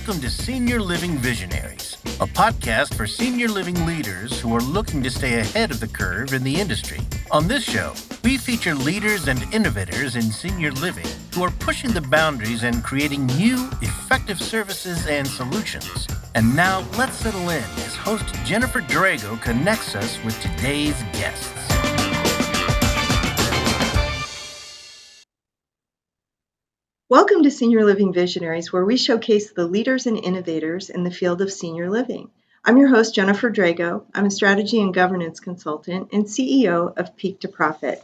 Welcome to Senior Living Visionaries, a podcast for senior living leaders who are looking to stay ahead of the curve in the industry. On this show, we feature leaders and innovators in senior living who are pushing the boundaries and creating new, effective services and solutions. And now, let's settle in as host Jennifer Drago connects us with today's guests. Welcome to Senior Living Visionaries, where we showcase the leaders and innovators in the field of senior living. I'm your host, Jennifer Drago. I'm a strategy and governance consultant and CEO of Peak to Profit.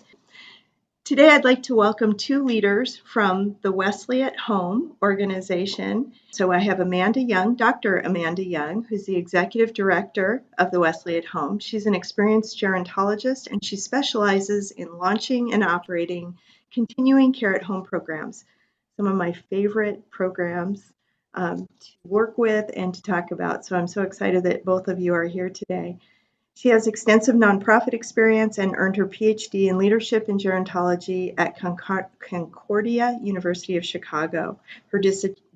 Today, I'd like to welcome two leaders from the Wesley at Home organization. So I have Amanda Young, Dr. Amanda Young, who's the executive director of the Wesley at Home. She's an experienced gerontologist, and she specializes in launching and operating continuing care at home programs. Some of my favorite programs to work with and to talk about. So I'm so excited that both of you are here today. She has extensive nonprofit experience and earned her PhD in leadership in gerontology at Concordia University of Chicago. Her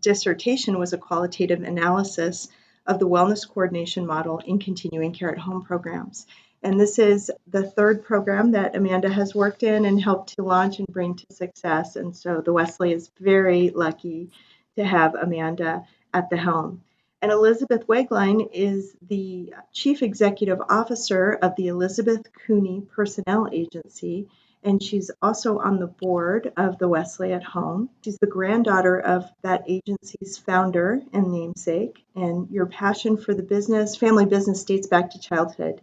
dissertation was a qualitative analysis of the wellness coordination model in continuing care at home programs. And this is the third program that Amanda has worked in and helped to launch and bring to success. And so the Wesley is very lucky to have Amanda at the helm. And Elizabeth Weglein is the Chief Executive Officer of the Elizabeth Cooney Personnel Agency. And she's also on the board of the Wesley at Home. She's the granddaughter of that agency's founder and namesake. And your passion for the business, family business, dates back to childhood.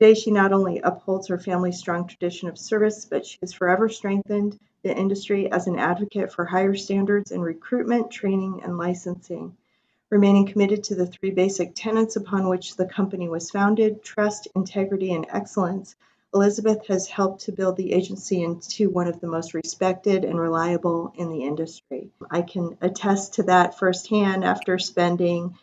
Today, she not only upholds her family's strong tradition of service, but she has forever strengthened the industry as an advocate for higher standards in recruitment, training, and licensing. Remaining committed to the three basic tenets upon which the company was founded, trust, integrity, and excellence, Elizabeth has helped to build the agency into one of the most respected and reliable in the industry. I can attest to that firsthand after spending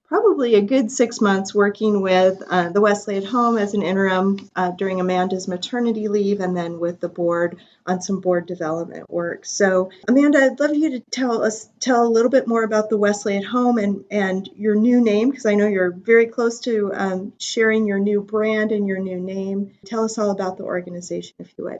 probably a good 6 months working with the Wesley at Home as an interim during Amanda's maternity leave, and then with the board on some board development work. So Amanda, I'd love you to tell a little bit more about the Wesley at Home and your new name, because I know you're very close to sharing your new brand and your new name. Tell us all about the organization, if you would.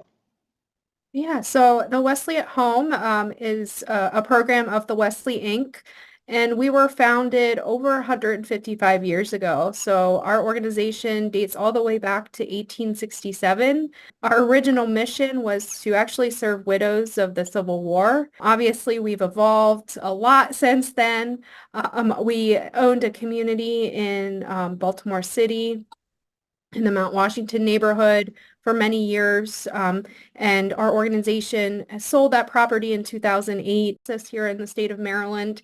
Yeah, so the Wesley at Home is a program of the Wesley Inc., and we were founded over 155 years ago. So our organization dates all the way back to 1867. Our original mission was to actually serve widows of the Civil War. Obviously, we've evolved a lot since then. We owned a community in Baltimore City, in the Mount Washington neighborhood for many years, and our organization has sold that property in 2008. This here in the state of Maryland,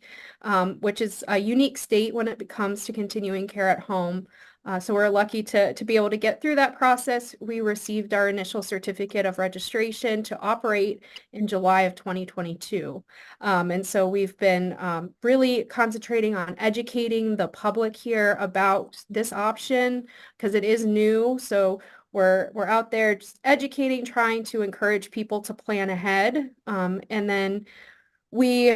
which is a unique state when it comes to continuing care at home. So we're lucky to be able to get through that process. We received our initial certificate of registration to operate in July of 2022. And so we've been really concentrating on educating the public here about this option because it is new. So we're out there just educating, trying to encourage people to plan ahead. And then we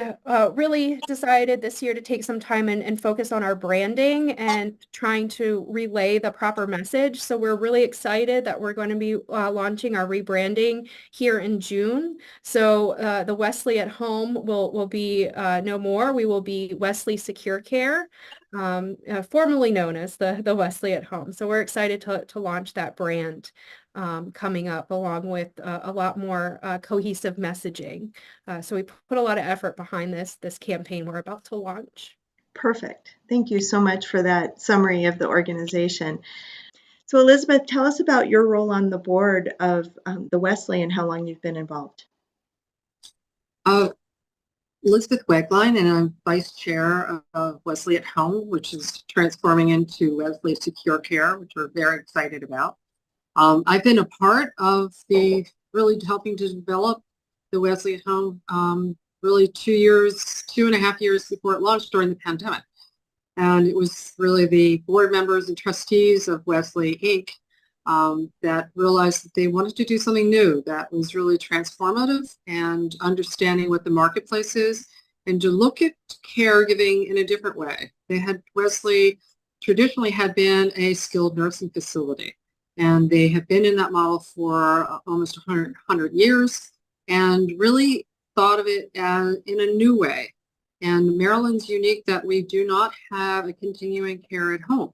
really decided this year to take some time and focus on our branding and trying to relay the proper message. So we're really excited that we're going to be launching our rebranding here in June. So the Wesley at Home will be no more. We will be Wesley Secure Care, formerly known as the Wesley at Home. So we're excited to launch that brand coming up, along with a lot more cohesive messaging. So we put a lot of effort behind this campaign we're about to launch. Perfect. Thank you so much for that summary of the organization. So Elizabeth, tell us about your role on the board of the Wesley and how long you've been involved. Elizabeth Weglein, and I'm vice chair of Wesley at Home, which is transforming into Wesley Secure Care, which we're very excited about. I've been a part of really helping to develop the Wesley at Home really 2.5 years before it launched during the pandemic. And it was really the board members and trustees of Wesley Inc. That realized that they wanted to do something new that was really transformative and understanding what the marketplace is and to look at caregiving in a different way. Wesley traditionally had been a skilled nursing facility, and they have been in that model for almost 100 years, and really thought of it in a new way. And Maryland's unique that we do not have a continuing care at home.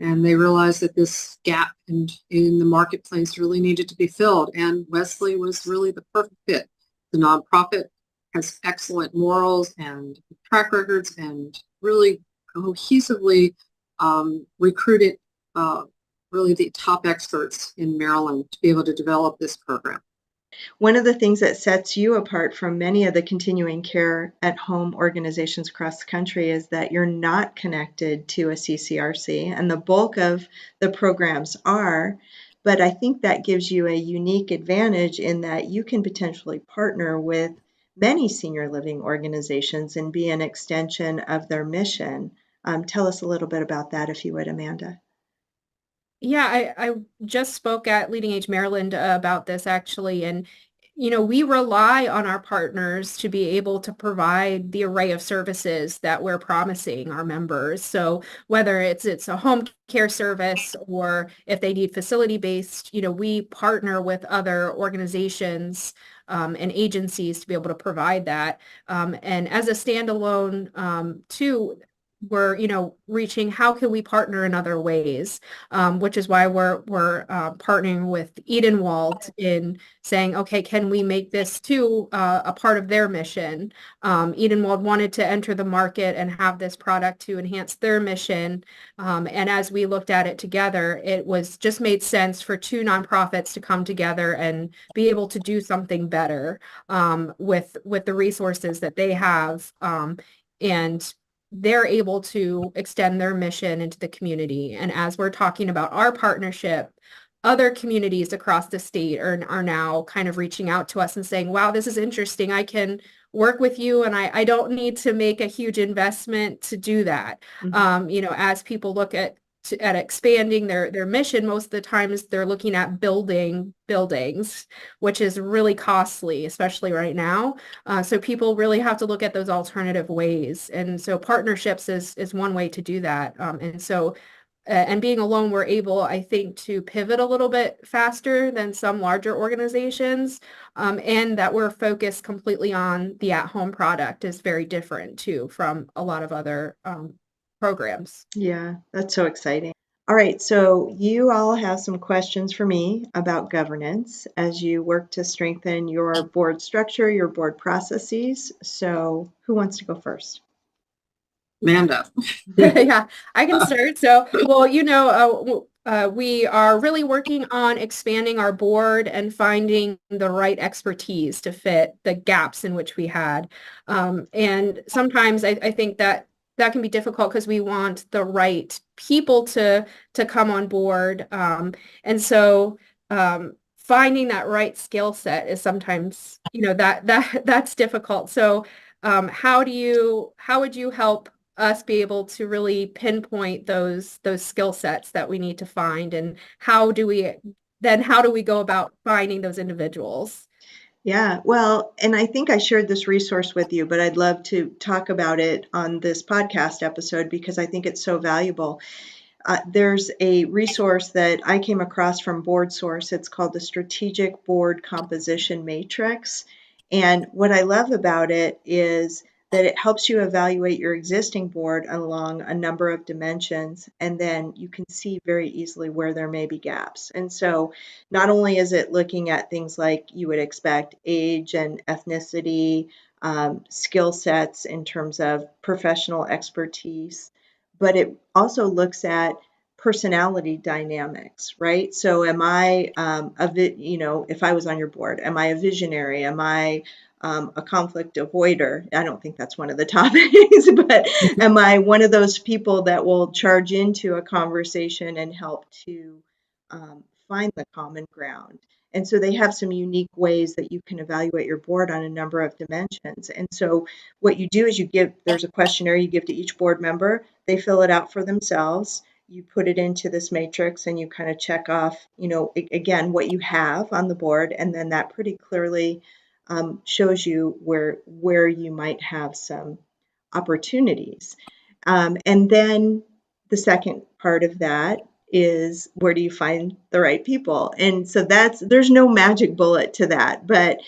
And they realized that this gap in the marketplace really needed to be filled. And Wesley was really the perfect fit. The nonprofit has excellent morals and track records, and really cohesively recruited really the top experts in Maryland to be able to develop this program. One of the things that sets you apart from many of the continuing care at home organizations across the country is that you're not connected to a CCRC, and the bulk of the programs are. But I think that gives you a unique advantage in that you can potentially partner with many senior living organizations and be an extension of their mission. Tell us a little bit about that, if you would, Amanda. Yeah, I just spoke at Leading Age Maryland about this actually, and we rely on our partners to be able to provide the array of services that we're promising our members. So whether it's a home care service or if they need facility-based, we partner with other organizations and agencies to be able to provide that. And as a standalone, too, we're reaching how can we partner in other ways, which is why we're partnering with Edenwald in saying, okay, can we make this too a part of their mission? Edenwald wanted to enter the market and have this product to enhance their mission, and as we looked at it together, it was just made sense for two nonprofits to come together and be able to do something better with the resources that they have, and they're able to extend their mission into the community. And as we're talking about our partnership, other communities across the state are now kind of reaching out to us and saying, wow, this is interesting. I can work with you, and I don't need to make a huge investment to do that. Mm-hmm. As people look at expanding their mission, most of the times they're looking at building buildings, which is really costly, especially right now. So people really have to look at those alternative ways. And so partnerships is one way to do that. And being alone, we're able, I think, to pivot a little bit faster than some larger organizations, and that we're focused completely on the at-home product is very different too from a lot of other programs. Yeah, that's so exciting. All right, so you all have some questions for me about governance as you work to strengthen your board structure, your board processes. So who wants to go first? Amanda. Yeah, I can start. So, well, we are really working on expanding our board and finding the right expertise to fit the gaps in which we had. And sometimes I think that can be difficult because we want the right people to come on board. And so finding that right skill set is sometimes, that's difficult. So how would you help us be able to really pinpoint those skill sets that we need to find, and how do we go about finding those individuals? Yeah, well, and I think I shared this resource with you, but I'd love to talk about it on this podcast episode because I think it's so valuable. There's a resource that I came across from Board Source. It's called the Strategic Board Composition Matrix. And what I love about it is that it helps you evaluate your existing board along a number of dimensions, and then you can see very easily where there may be gaps. And so not only is it looking at things like you would expect age and ethnicity, skill sets in terms of professional expertise, but it also looks at personality dynamics, right? So am I if I was on your board, am I a visionary? Am I a conflict avoider? I don't think that's one of the topics, but am I one of those people that will charge into a conversation and help to find the common ground? And so they have some unique ways that you can evaluate your board on a number of dimensions. And so what you do is there's a questionnaire you give to each board member. They fill it out for themselves. You put it into this matrix and you kind of check off, again, what you have on the board. And then that pretty clearly shows you where you might have some opportunities. And then the second part of that is, where do you find the right people? And so there's no magic bullet to that, but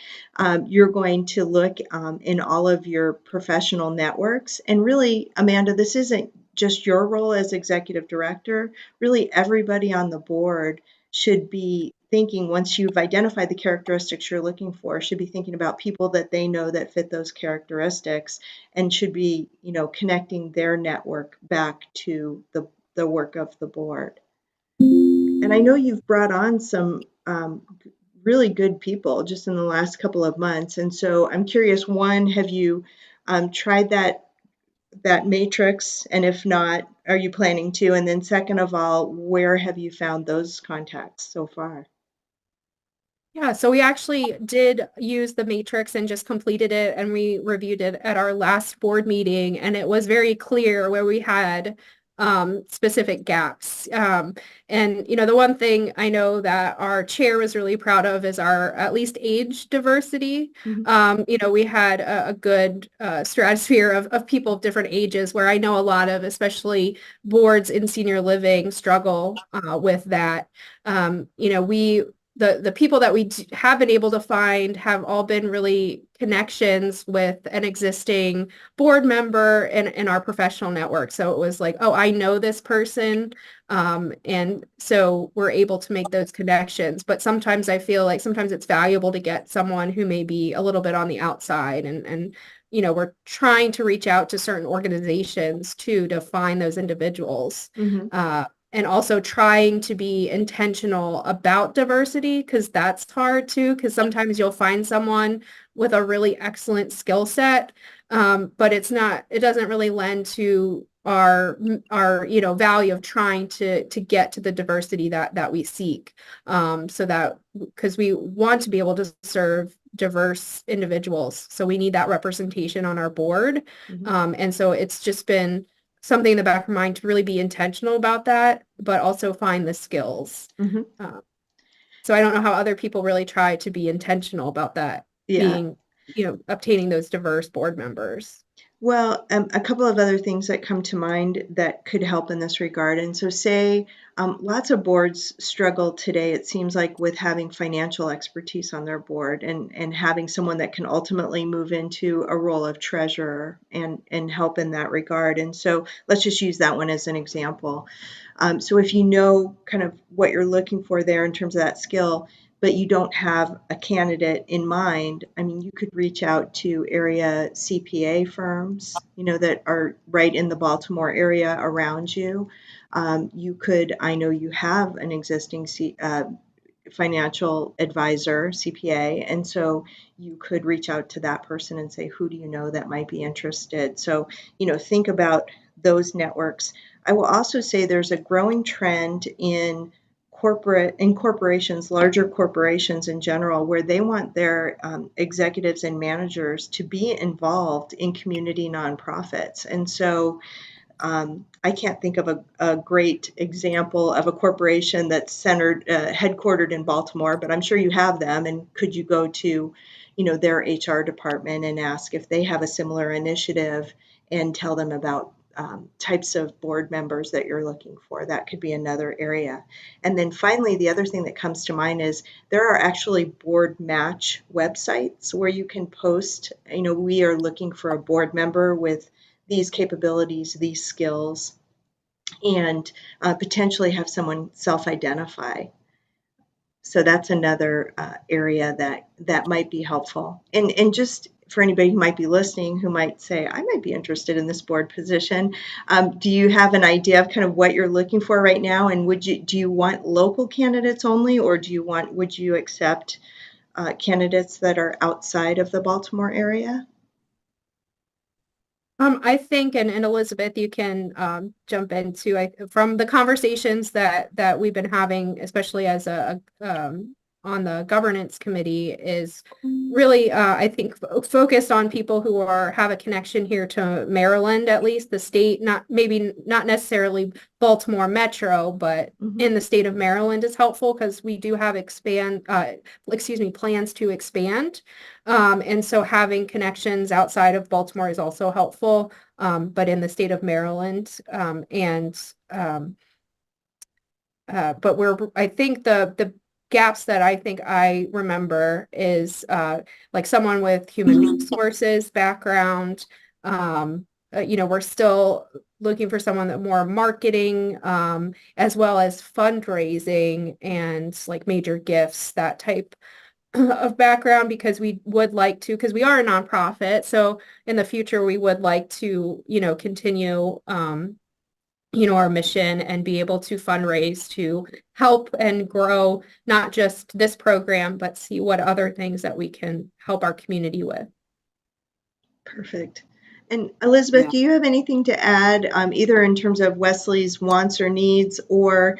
you're going to look in all of your professional networks. And really, Amanda, this isn't just your role as executive director. Really, everybody on the board should be thinking, once you've identified the characteristics you're looking for, should be thinking about people that they know that fit those characteristics, and should be, connecting their network back to the work of the board. And I know you've brought on some really good people just in the last couple of months. And so I'm curious, one, have you tried that matrix? And if not, are you planning to? And then second of all, where have you found those contacts so far? Yeah, so we actually did use the matrix and just completed it, and we reviewed it at our last board meeting, and it was very clear where we had specific gaps. And the one thing I know that our chair was really proud of is our at least age diversity. We had a good stratosphere of people of different ages, where I know a lot of, especially boards in senior living, struggle with that. The people that we have been able to find have all been really connections with an existing board member in our professional network. So it was like, oh, I know this person. And so we're able to make those connections. But sometimes I feel like sometimes it's valuable to get someone who may be a little bit on the outside, and we're trying to reach out to certain organizations too to find those individuals. And also trying to be intentional about diversity, because that's hard too, because sometimes you'll find someone with a really excellent skill set, but it doesn't really lend to our value of trying to get to the diversity that we seek, so that, because we want to be able to serve diverse individuals, so we need that representation on our board. And so it's just been something in the back of my mind to really be intentional about that, but also find the skills. So I don't know how other people really try to be intentional about that, being, obtaining those diverse board members. Well, a couple of other things that come to mind that could help in this regard. And so say lots of boards struggle today, it seems like, with having financial expertise on their board, and having someone that can ultimately move into a role of treasurer and help in that regard. And so let's just use that one as an example. So if you know kind of what you're looking for there in terms of that skill, but you don't have a candidate in mind, I mean, you could reach out to area CPA firms, that are right in the Baltimore area around you. I know you have an existing financial advisor, CPA, and so you could reach out to that person and say, who do you know that might be interested? So, think about those networks. I will also say there's a growing trend in corporations, larger corporations in general, where they want their executives and managers to be involved in community nonprofits. And so I can't think of a great example of a corporation that's headquartered in Baltimore, but I'm sure you have them. And could you go to, their HR department and ask if they have a similar initiative, and tell them about types of board members that you're looking for? That could be another area. And then finally, the other thing that comes to mind is there are actually board match websites where you can post, we are looking for a board member with these capabilities, these skills, and potentially have someone self-identify. So that's another area that might be helpful. And just for anybody who might be listening, who might say, I might be interested in this board position, do you have an idea of kind of what you're looking for right now? And do you want local candidates only, or would you accept candidates that are outside of the Baltimore area? I think, and Elizabeth, you can jump into, from the conversations that we've been having, especially as a on the governance committee is really, I think, focused on people who have a connection here to Maryland, at least the state, not necessarily Baltimore Metro, but in the state of Maryland is helpful because we do have plans to expand. And so having connections outside of Baltimore is also helpful, but in the state of Maryland, but I think the gaps that I think I remember is like someone with human resources background. We're still looking for someone that more marketing, as well as fundraising and like major gifts, that type of background, because we would like to, because we are a nonprofit. So in the future, we would like to, continue our mission and be able to fundraise to help and grow not just this program, but see what other things that we can help our community with. Perfect. And Elizabeth, do you have anything to add, either in terms of Wesley's wants or needs, or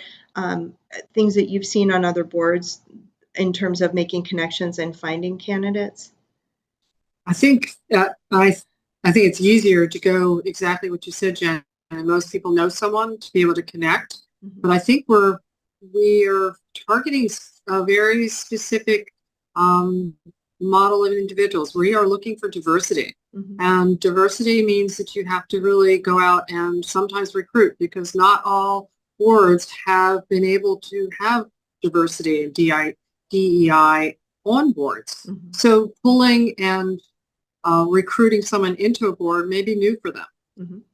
things that you've seen on other boards in terms of making connections and finding candidates? I think I think it's easier to go exactly what you said, Jen. And most people know someone to be able to connect, but I think we are targeting a very specific model of individuals. We are looking for diversity, and diversity means that you have to really go out and sometimes recruit, because not all boards have been able to have diversity and DEI on boards. So pulling and recruiting someone into a board may be new for them.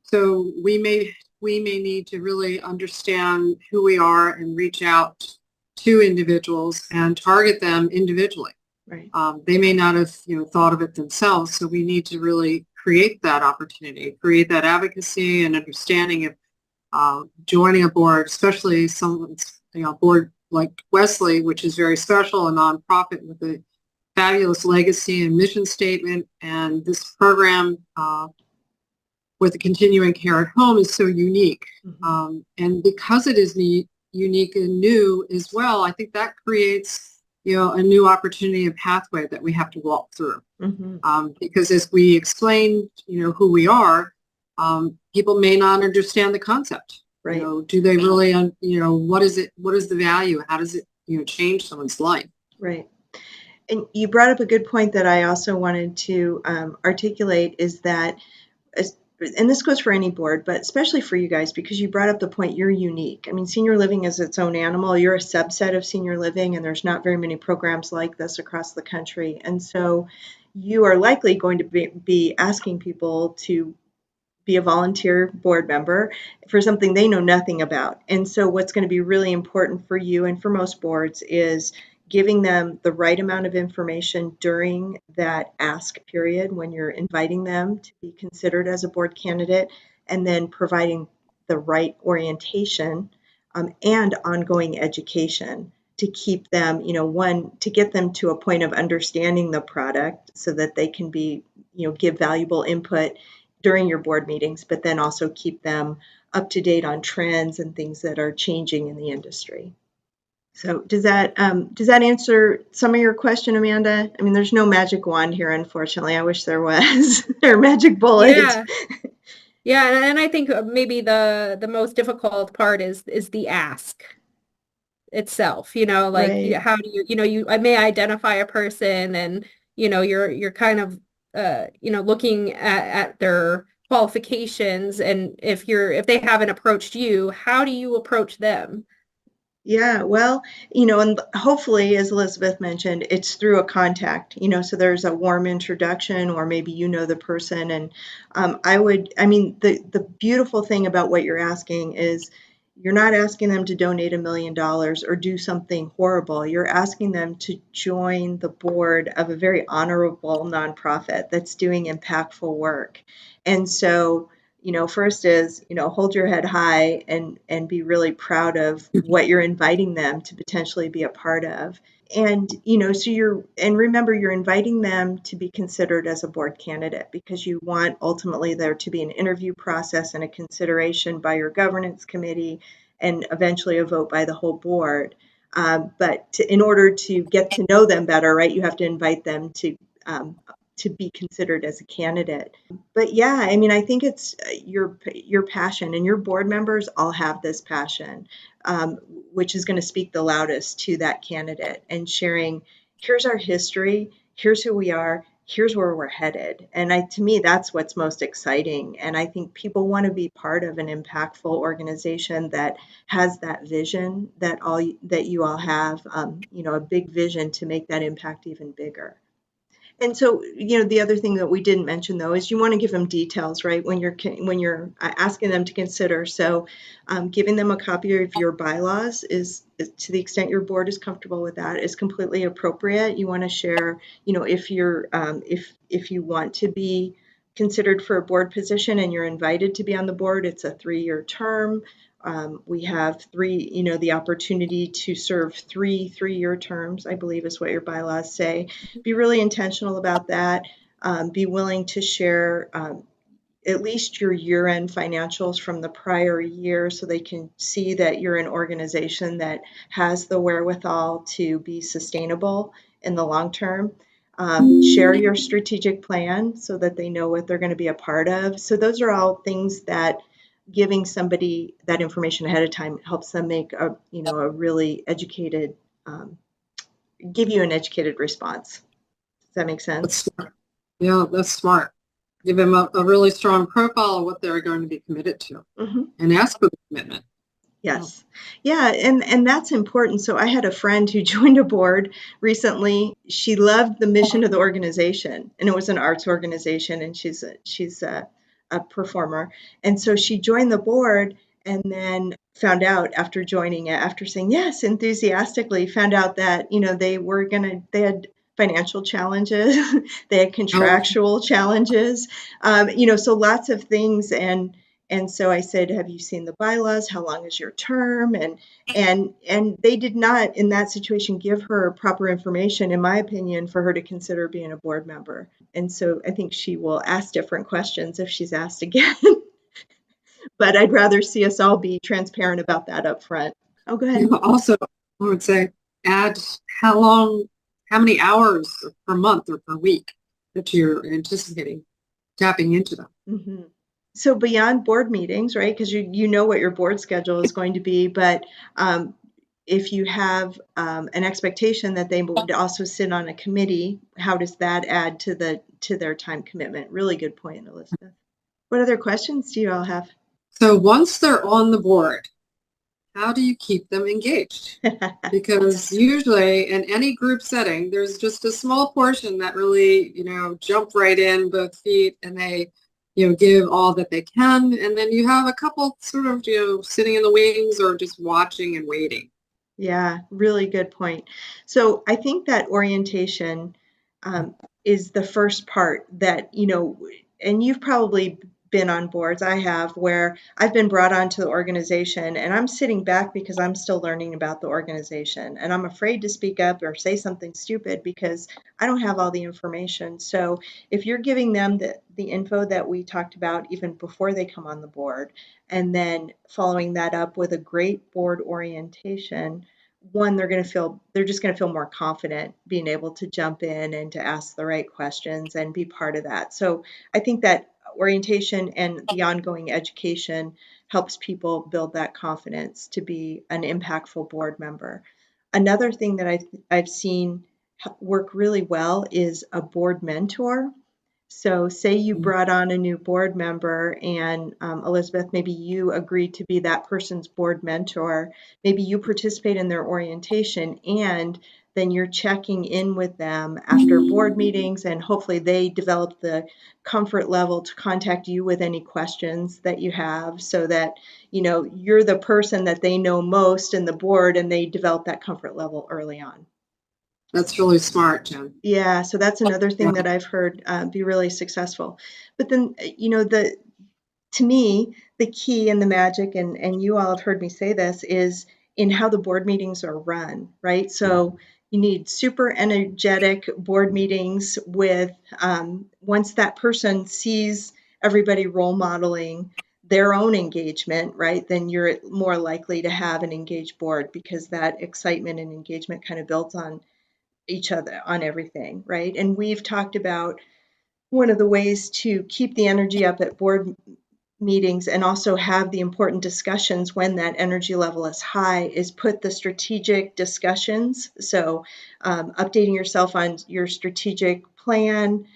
So we may need to really understand who we are and reach out to individuals and target them individually. Right. They may not have thought of it themselves, so we need to really create that opportunity, create that advocacy and understanding of joining a board, especially someone's board like Wesley, which is very special, a nonprofit with a fabulous legacy and mission statement, and this program with the continuing care at home is so unique. And because it is unique and new as well, I think that creates, a new opportunity and pathway that we have to walk through. Because as we explain, who we are, people may not understand the concept. Right. Do they really, what is it? What is the value? How does it, change someone's life? Right. And you brought up a good point that I also wanted to articulate, is that, and this goes for any board, but especially for you guys, because you brought up the point, you're unique. I mean, senior living is its own animal. You're a subset of senior living, and there's not very many programs like this across the country. And so you are likely going to be asking people to be a volunteer board member for something they know nothing about. And so what's going to be really important for you and for most boards is giving them the right amount of information during that ask period when you're inviting them to be considered as a board candidate, and then providing the right orientation and ongoing education to keep them, to get them to a point of understanding the product so that they can be, give valuable input during your board meetings, but then also keep them up to date on trends and things that are changing in the industry. So does that answer some of your question, Amanda? I mean, there's no magic wand here, unfortunately. I wish there was, or magic bullet. Yeah, and I think maybe the most difficult part is the ask itself. Right. How do you I may identify a person, and you're kind of looking at their qualifications, and if they haven't approached you, how do you approach them? Yeah, well, and hopefully, as Elizabeth mentioned, it's through a contact, so there's a warm introduction, or maybe the person. And the beautiful thing about what you're asking is you're not asking them to donate $1 million or do something horrible. You're asking them to join the board of a very honorable nonprofit that's doing impactful work. And so, first is, hold your head high and be really proud of what you're inviting them to potentially be a part of. And, remember, you're inviting them to be considered as a board candidate, because you want ultimately there to be an interview process and a consideration by your governance committee, and eventually a vote by the whole board. But in order to get to know them better, right, you have to invite them to be considered as a candidate. But yeah, I mean, I think it's your passion, and your board members all have this passion, which is going to speak the loudest to that candidate and sharing, here's our history, here's who we are, here's where we're headed. And to me, that's what's most exciting. And I think people want to be part of an impactful organization that has that vision that you all have, a big vision to make that impact even bigger. And so, the other thing that we didn't mention though is you want to give them details, right? When you're asking them to consider. So, giving them a copy of your bylaws is to the extent your board is comfortable with that, is completely appropriate. You want to share, if you're if you want to be considered for a board position and you're invited to be on the board, it's a 3-year term. We have the opportunity to serve three-year terms, I believe is what your bylaws say. Be really intentional about that. Be willing to share at least your year-end financials from the prior year so they can see that you're an organization that has the wherewithal to be sustainable in the long term. Share your strategic plan so that they know what they're going to be a part of. So those are all things that giving somebody that information ahead of time helps them make a really educated, give you an educated response. Does that make sense? That's smart. Yeah, that's smart. Give them a really strong profile of what they're going to be committed to, and ask for the commitment. Yes. Yeah, and that's important. So I had a friend who joined a board recently. She loved the mission of the organization, and it was an arts organization, and she's a performer. And so she joined the board and then found out after joining it, after saying yes enthusiastically, found out that, they had financial challenges, they had contractual challenges, so lots of things. And so I said, have you seen the bylaws? How long is your term? And they did not, in that situation, give her proper information, in my opinion, for her to consider being a board member. And so I think she will ask different questions if she's asked again. But I'd rather see us all be transparent about that up front. Oh, go ahead. Also, I would say add how many hours per month or per week that you're anticipating tapping into them. Mm-hmm. So beyond board meetings, right? Because you know what your board schedule is going to be, but if you have an expectation that they would also sit on a committee, how does that add to their time commitment? Really good point, Elizabeth. What other questions do you all have? So once they're on the board, how do you keep them engaged? Because usually in any group setting, there's just a small portion that really, jump right in both feet and they give all that they can. And then you have a couple sort of, sitting in the wings or just watching and waiting. Yeah, really good point. So I think that orientation is the first part that, and you've probably been on boards, I have, where I've been brought onto the organization and I'm sitting back because I'm still learning about the organization and I'm afraid to speak up or say something stupid because I don't have all the information. So if you're giving them the info that we talked about even before they come on the board, and then following that up with a great board orientation, one, they're just going to feel more confident being able to jump in and to ask the right questions and be part of that. So I think that orientation and the ongoing education helps people build that confidence to be an impactful board member. Another thing that I've seen work really well is a board mentor. So say you brought on a new board member and Elizabeth, maybe you agreed to be that person's board mentor. Maybe you participate in their orientation and then you're checking in with them after board meetings and hopefully they develop the comfort level to contact you with any questions that you have so that, you're the person that they know most in the board and they develop that comfort level early on. That's really smart, Jen. Yeah, so that's another thing that I've heard be really successful. But then, to me, the key and the magic, and you all have heard me say this, is in how the board meetings are run, right? So you need super energetic board meetings with, once that person sees everybody role modeling, their own engagement, right, then you're more likely to have an engaged board, because that excitement and engagement kind of builds on each other, on everything, right? And we've talked about one of the ways to keep the energy up at board meetings and also have the important discussions when that energy level is high is put the strategic discussions. So updating yourself on your strategic plan,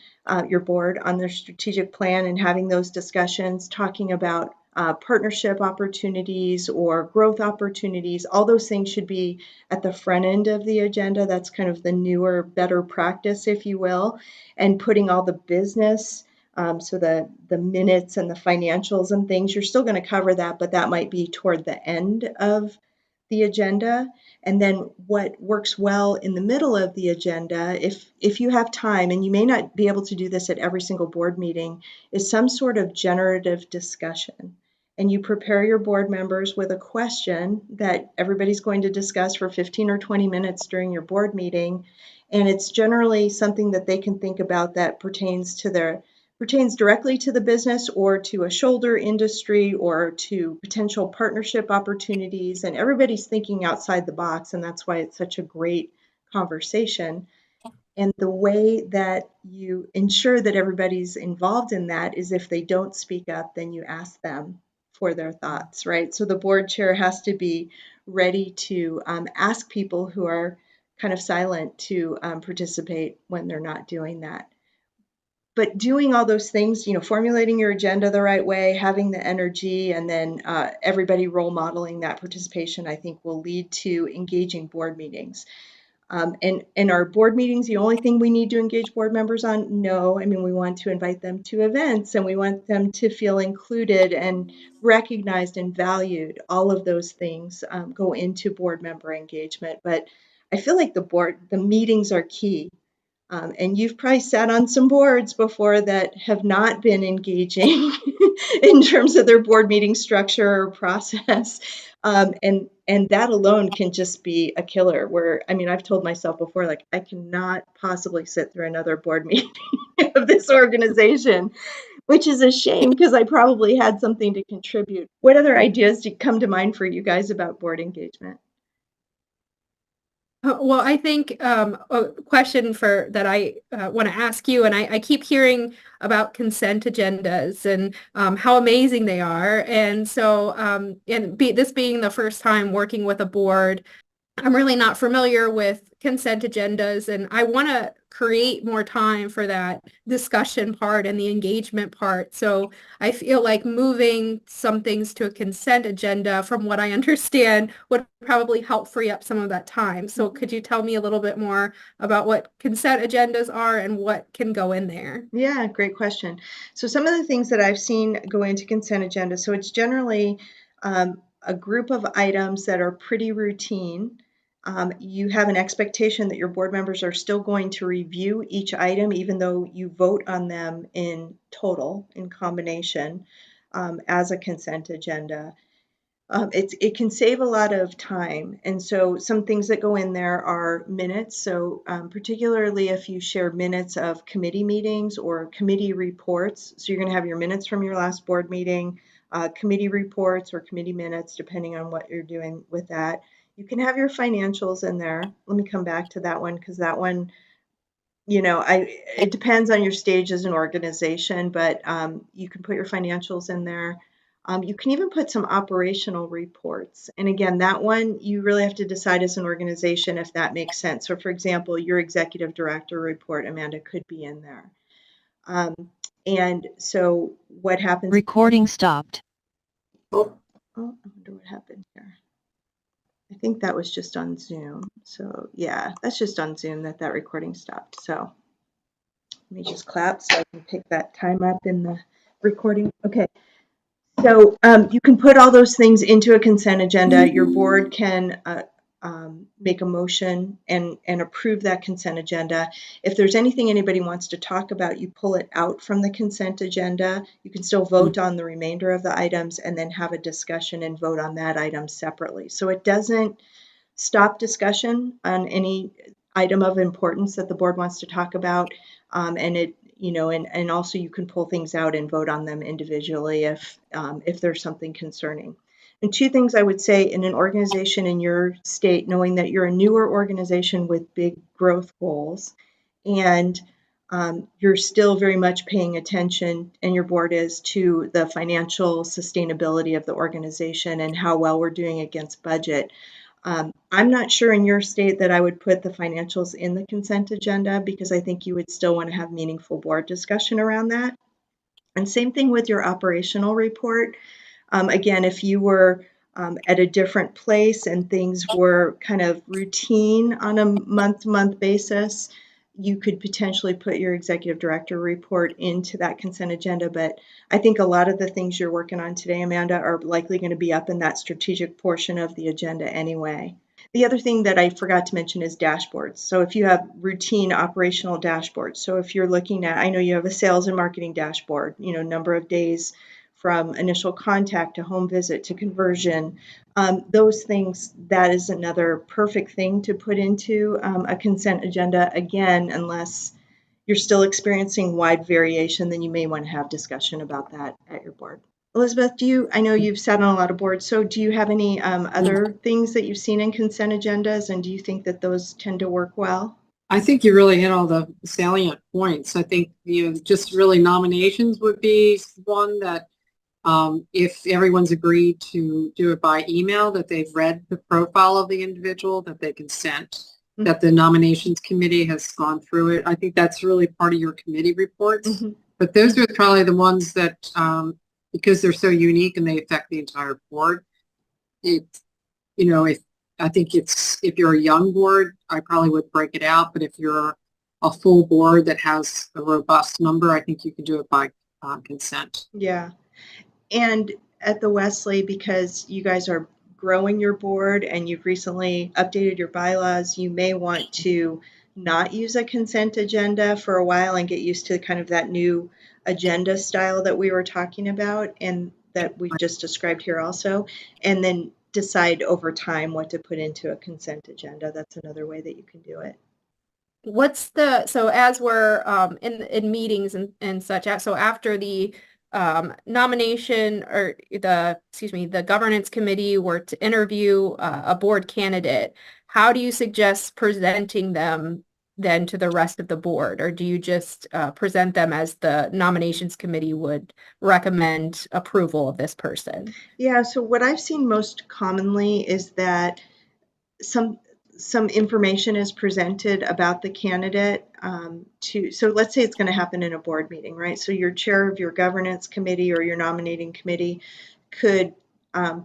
your board on their strategic plan, and having those discussions, talking about partnership opportunities or growth opportunities. All those things should be at the front end of the agenda. That's kind of the newer, better practice, if you will. And putting all the business, so the minutes and the financials and things, you're still going to cover that, but that might be toward the end of the agenda. And then what works well in the middle of the agenda, if you have time, and you may not be able to do this at every single board meeting, is some sort of generative discussion. And you prepare your board members with a question that everybody's going to discuss for 15 or 20 minutes during your board meeting. And it's generally something that they can think about that pertains directly to the business or to a shoulder industry or to potential partnership opportunities. And everybody's thinking outside the box, and that's why it's such a great conversation. And the way that you ensure that everybody's involved in that is, if they don't speak up, then you ask them for their thoughts, right? So the board chair has to be ready to ask people who are kind of silent to participate when they're not doing that. But doing all those things, formulating your agenda the right way, having the energy, and then everybody role modeling that participation, I think will lead to engaging board meetings. And our board meetings, the only thing we need to engage board members on? No. I mean, we want to invite them to events, and we want them to feel included and recognized and valued. All of those things go into board member engagement. But I feel like the meetings are key. And you've probably sat on some boards before that have not been engaging in terms of their board meeting structure or process. And that alone can just be a killer, where, I mean, I've told myself before, like, I cannot possibly sit through another board meeting of this organization, which is a shame because I probably had something to contribute. What other ideas come to mind for you guys about board engagement? Well, I think a question that I want to ask you, and I keep hearing about consent agendas and how amazing they are. And so, this being the first time working with a board, I'm really not familiar with consent agendas, and I want to create more time for that discussion part and the engagement part. So I feel like moving some things to a consent agenda, from what I understand, would probably help free up some of that time. So could you tell me a little bit more about what consent agendas are and what can go in there? Yeah, great question. So some of the things that I've seen go into consent agenda, so it's generally a group of items that are pretty routine. You have an expectation that your board members are still going to review each item, even though you vote on them in total, in combination, as a consent agenda. It can save a lot of time. And so some things that go in there are minutes. So particularly if you share minutes of committee meetings or committee reports. So you're going to have your minutes from your last board meeting, committee reports or committee minutes, depending on what you're doing with that. You can have your financials in there. Let me come back to that one, because that one, it depends on your stage as an organization, but you can put your financials in there. You can even put some operational reports. And again, that one, you really have to decide as an organization if that makes sense. So for example, your executive director report, Amanda, could be in there. And so what happens? Recording stopped. Oh, I wonder what happened here. I think that was just on Zoom. So yeah, that's just on Zoom that recording stopped. So let me just clap so I can pick that time up in the recording. Okay. So you can put all those things into a consent agenda. Your board can make a motion and approve that consent agenda. If there's anything anybody wants to talk about, you pull it out from the consent agenda. You can still vote on the remainder of the items and then have a discussion and vote on that item separately. So it doesn't stop discussion on any item of importance that the board wants to talk about. And it, and also you can pull things out and vote on them individually if there's something concerning. And two things I would say in an organization in your state, knowing that you're a newer organization with big growth goals, and you're still very much paying attention, and your board is, to the financial sustainability of the organization and how well we're doing against budget. I'm not sure in your state that I would put the financials in the consent agenda, because I think you would still want to have meaningful board discussion around that. And same thing with your operational report. Again, if you were at a different place and things were kind of routine on a month-to-month basis, you could potentially put your executive director report into that consent agenda. But I think a lot of the things you're working on today, Amanda, are likely going to be up in that strategic portion of the agenda anyway. The other thing that I forgot to mention is dashboards. So if you have routine operational dashboards, so if you're looking at, I know you have a sales and marketing dashboard, number of days from initial contact to home visit to conversion, those things, that is another perfect thing to put into a consent agenda. Again, unless you're still experiencing wide variation, then you may want to have discussion about that at your board. Elizabeth, I know you've sat on a lot of boards, so do you have any other things that you've seen in consent agendas, and do you think that those tend to work well? I think you really hit all the salient points. I think, just really nominations would be one that if everyone's agreed to do it by email, that they've read the profile of the individual, that they consent, that the nominations committee has gone through it. I think that's really part of your committee reports. But those are probably the ones that, because they're so unique and they affect the entire board, if you're a young board, I probably would break it out. But if you're a full board that has a robust number, I think you can do it by consent. Yeah. And at the Wesley, because you guys are growing your board and you've recently updated your bylaws, you may want to not use a consent agenda for a while and get used to kind of that new agenda style that we were talking about and that we just described here also, and then decide over time what to put into a consent agenda. That's another way that you can do it. So as we're in meetings and such, so after the nomination or the governance committee were to interview a board candidate, how do you suggest presenting them then to the rest of the board? Or do you just present them as the nominations committee would recommend approval of this person? Yeah, so what I've seen most commonly is that some information is presented about the candidate so let's say it's going to happen in a board meeting, right? So your chair of your governance committee or your nominating committee could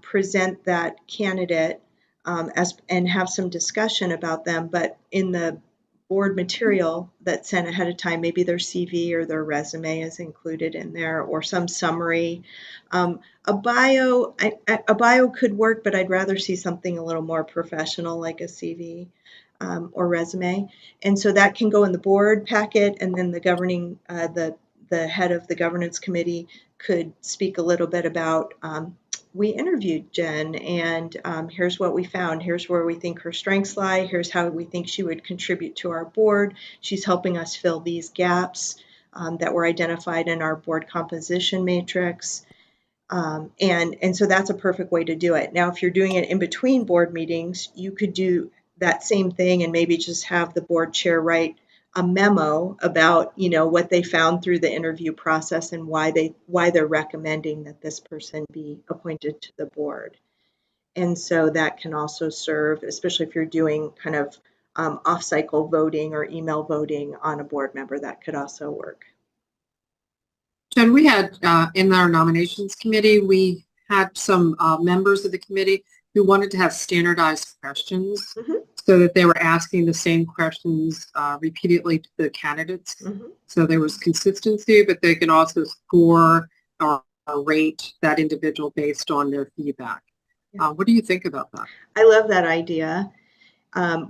present that candidate and have some discussion about them, but in the board material that's sent ahead of time, maybe their CV or their resume is included in there, or some summary. A bio could work, but I'd rather see something a little more professional, like a CV or resume. And so that can go in the board packet, and then the governing, the head of the governance committee could speak a little bit about, we interviewed Jen, and here's what we found. Here's where we think her strengths lie. Here's how we think she would contribute to our board. She's helping us fill these gaps that were identified in our board composition matrix. And so that's a perfect way to do it. Now, if you're doing it in between board meetings, you could do that same thing and maybe just have the board chair write a memo about, what they found through the interview process and why they're recommending that this person be appointed to the board. And so that can also serve, especially if you're doing kind of off-cycle voting or email voting on a board member, that could also work. Jen, we had in our nominations committee, we had some members of the committee who wanted to have standardized questions so that they were asking the same questions repeatedly to the candidates. So there was consistency, but they can also score or rate that individual based on their feedback. What do you think about that? I love that idea.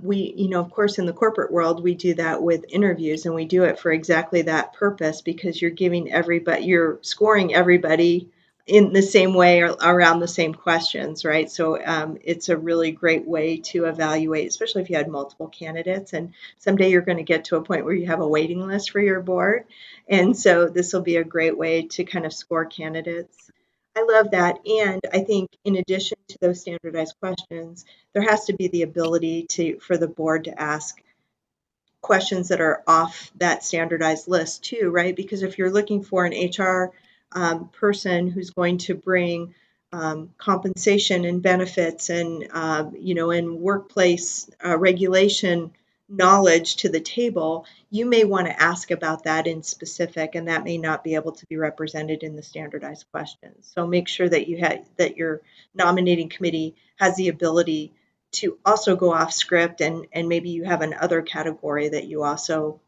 We, of course, in the corporate world, we do that with interviews, and we do it for exactly that purpose, because you're scoring everybody in the same way or around the same questions, right? So it's a really great way to evaluate, especially if you had multiple candidates. And someday you're going to get to a point where you have a waiting list for your board. And so this will be a great way to kind of score candidates. I love that. And I think in addition to those standardized questions, there has to be the ability for the board to ask questions that are off that standardized list too, right? Because if you're looking for an HR person who's going to bring compensation and benefits and and workplace regulation knowledge to the table, you may want to ask about that in specific, and that may not be able to be represented in the standardized questions. So make sure that that your nominating committee has the ability to also go off script, and maybe you have another category that you also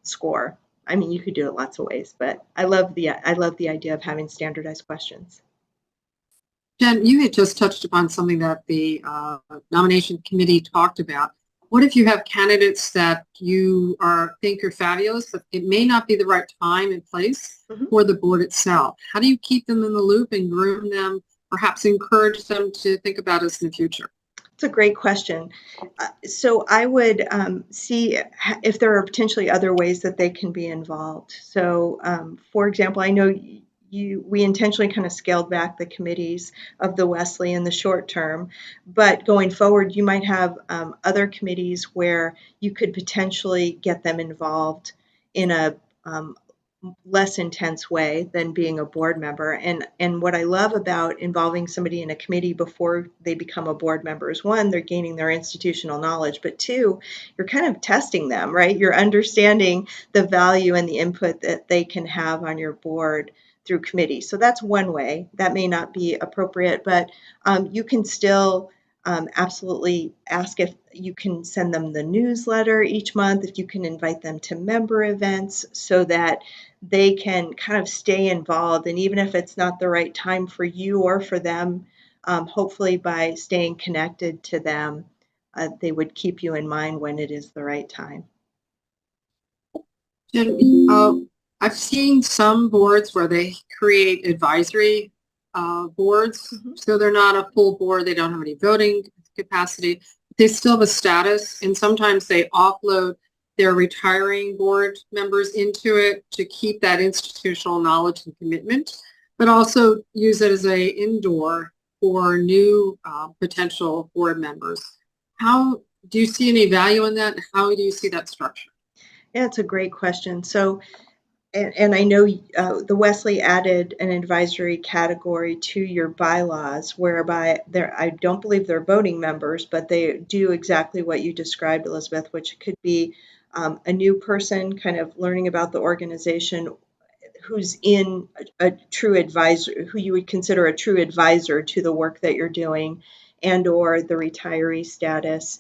score. I mean, you could do it lots of ways, but I love the idea of having standardized questions. Jen, you had just touched upon something that the nomination committee talked about. What if you have candidates that you think are fabulous, but it may not be the right time and place for the board itself? How do you keep them in the loop and groom them, perhaps encourage them to think about us in the future? It's a great question. So I would see if there are potentially other ways that they can be involved. So, for example, I know we intentionally kind of scaled back the committees of the Wesley in the short term, but going forward, you might have other committees where you could potentially get them involved in a less intense way than being a board member. And what I love about involving somebody in a committee before they become a board member is, one, they're gaining their institutional knowledge, but two, you're kind of testing them, right? You're understanding the value and the input that they can have on your board through committee. So that's one way. That may not be appropriate, but you can still absolutely ask if you can send them the newsletter each month, if you can invite them to member events so that they can kind of stay involved. And even if it's not the right time for you or for them, hopefully by staying connected to them, they would keep you in mind when it is the right time. I've seen some boards where they create advisory boards. So they're not a full board. They don't have any voting capacity. They still have a status, and sometimes they offload their retiring board members into it to keep that institutional knowledge and commitment, but also use it as an indoor for new potential board members. How do you see any value in that? How do you see that structure? Yeah, it's a great question. So, and I know the Wesley added an advisory category to your bylaws, whereby I don't believe they're voting members, but they do exactly what you described, Elizabeth, which could be a new person kind of learning about the organization who's in a true advisor, who you would consider a true advisor to the work that you're doing, and or the retiree status.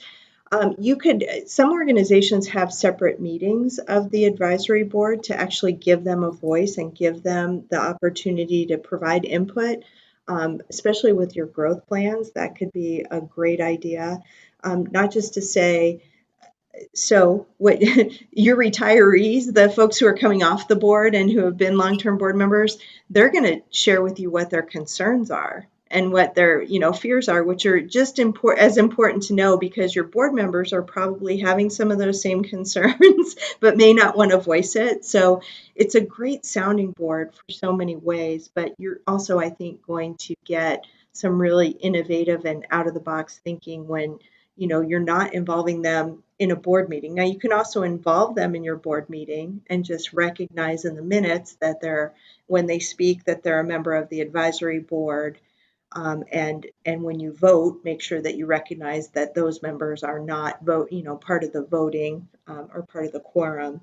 Some organizations have separate meetings of the advisory board to actually give them a voice and give them the opportunity to provide input, especially with your growth plans. That could be a great idea. Not just to say, so what your retirees, the folks who are coming off the board and who have been long-term board members, they're going to share with you what their concerns are and what their fears are, which are just as important to know, because your board members are probably having some of those same concerns but may not want to voice it. So it's a great sounding board for so many ways, but you're also, I think, going to get some really innovative and out of the box thinking when you're not involving them in a board meeting. Now, you can also involve them in your board meeting and just recognize in the minutes that when they speak, that they're a member of the advisory board. And when you vote, make sure that you recognize that those members are not part of the voting or part of the quorum.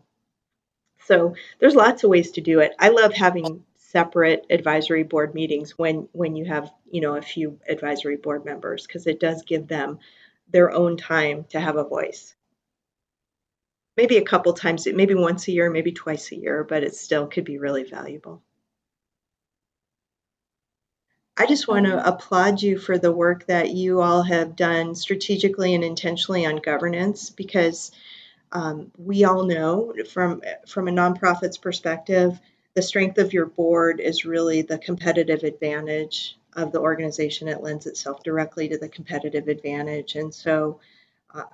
So there's lots of ways to do it. I love having separate advisory board meetings when you have a few advisory board members, because it does give them their own time to have a voice. Maybe a couple times, maybe once a year, maybe twice a year, but it still could be really valuable. I just want to applaud you for the work that you all have done strategically and intentionally on governance, because we all know from a nonprofit's perspective the strength of your board is really the competitive advantage of the organization. It lends itself directly to the competitive advantage. And so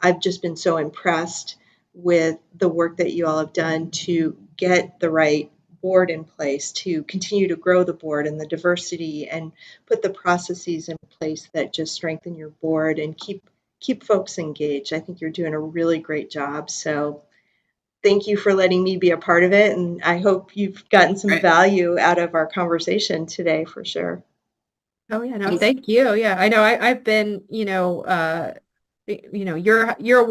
I've just been so impressed with the work that you all have done to get the right board in place, to continue to grow the board and the diversity, and put the processes in place that just strengthen your board and keep folks engaged. I think you're doing a really great job. So thank you for letting me be a part of it. And I hope you've gotten some value out of our conversation today for sure. Oh yeah, no, thank you. Yeah, I know I've been, your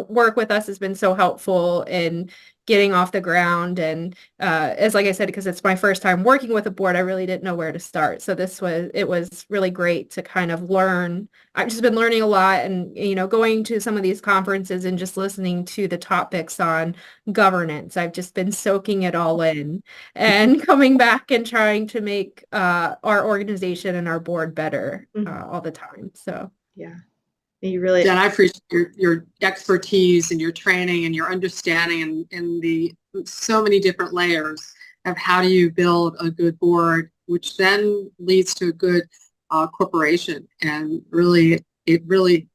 work with us has been so helpful in getting off the ground. And as like I said, because it's my first time working with a board, I really didn't know where to start. So it was really great to kind of learn. I've just been learning a lot, and going to some of these conferences and just listening to the topics on governance. I've just been soaking it all in and coming back and trying to make our organization and our board better all the time. So yeah. You really, Jen, I appreciate your expertise and your training and your understanding and the so many different layers of how do you build a good board, which then leads to a good corporation. And it really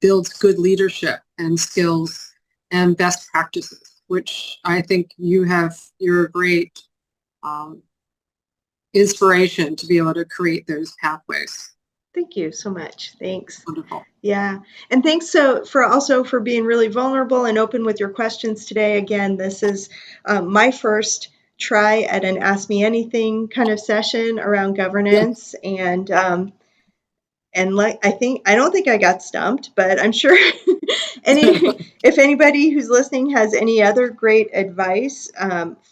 builds good leadership and skills and best practices, which I think you're a great inspiration to be able to create those pathways. Thank you so much. Thanks. Wonderful. Yeah. And thanks for being really vulnerable and open with your questions today. Again, this is my first try at an Ask Me Anything kind of session around governance. Yeah. And I don't think I got stumped, but I'm sure if anybody who's listening has any other great advice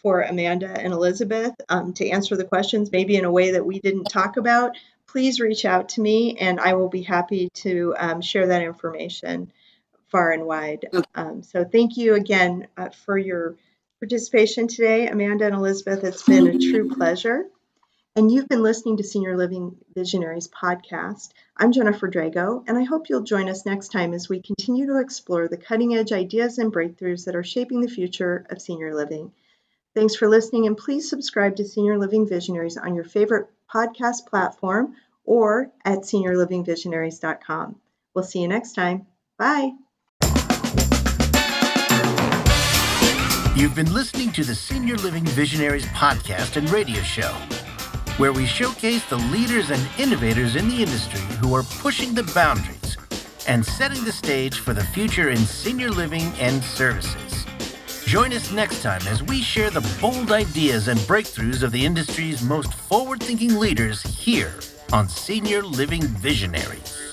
for Amanda and Elizabeth to answer the questions, maybe in a way that we didn't talk about, please reach out to me, and I will be happy to share that information far and wide. So thank you again for your participation today, Amanda and Elizabeth. It's been a true pleasure. And you've been listening to Senior Living Visionaries podcast. I'm Jennifer Drago, and I hope you'll join us next time as we continue to explore the cutting-edge ideas and breakthroughs that are shaping the future of senior living. Thanks for listening, and please subscribe to Senior Living Visionaries on your favorite podcast platform or at seniorlivingvisionaries.com. We'll see you next time. Bye. You've been listening to the Senior Living Visionaries podcast and radio show, where we showcase the leaders and innovators in the industry who are pushing the boundaries and setting the stage for the future in senior living and services. Join us next time as we share the bold ideas and breakthroughs of the industry's most forward-thinking leaders here on Senior Living Visionaries.